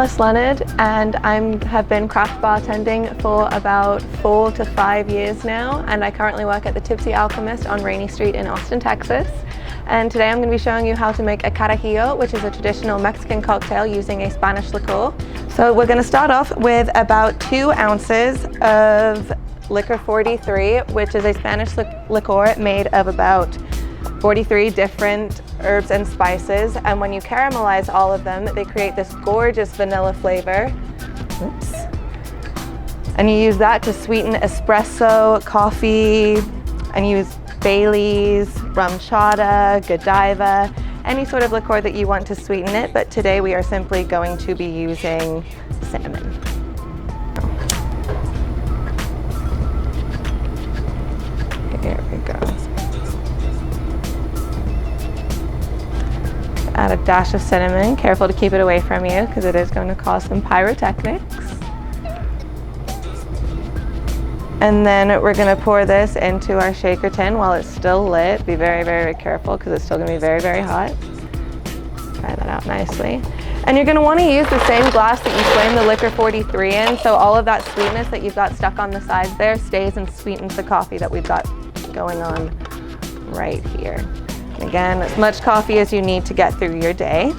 Alice Leonard, and I have been craft bartending for about 4 to 5 years now, and I currently work at the Tipsy Alchemist on Rainey Street in Austin, Texas. And today I'm going to be showing you how to make a Carajillo, which is a traditional Mexican cocktail using a Spanish liqueur. So we're going to start off with about 2 ounces of Licor 43, which is a Spanish liqueur made of about 43 different herbs and spices, and when you caramelize all of them, they create this gorgeous vanilla flavor. Oops. And you use that to sweeten espresso, coffee, and use Bailey's, rum chata, Godiva, any sort of liqueur that you want to sweeten it, but today we are simply going to be using cinnamon. Here we go. Add a dash of cinnamon. Careful to keep it away from you because it is going to cause some pyrotechnics. And then we're going to pour this into our shaker tin while it's still lit. Be very, very careful because it's still going to be very, very hot. Try that out nicely. And you're going to want to use the same glass that you flame the Licor 43 in, so all of that sweetness that you've got stuck on the sides there stays and sweetens the coffee that we've got going on right here. Again, as much coffee as you need to get through your day.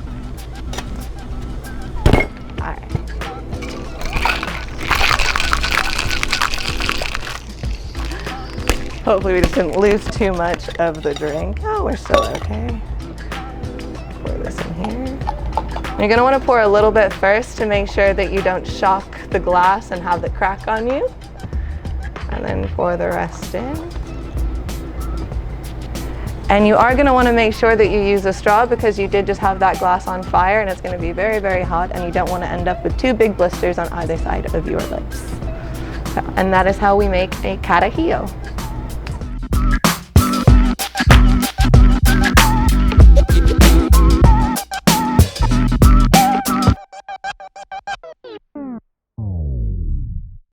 All right. Hopefully we just didn't lose too much of the drink. Oh, we're still okay. Pour this in here. You're going to want to pour a little bit first to make sure that you don't shock the glass and have the crack on you. And then pour the rest in. And you are going to want to make sure that you use a straw because you did just have that glass on fire and it's going to be very, very hot, and you don't want to end up with 2 big blisters on either side of your lips. And that is how we make a Carajillo.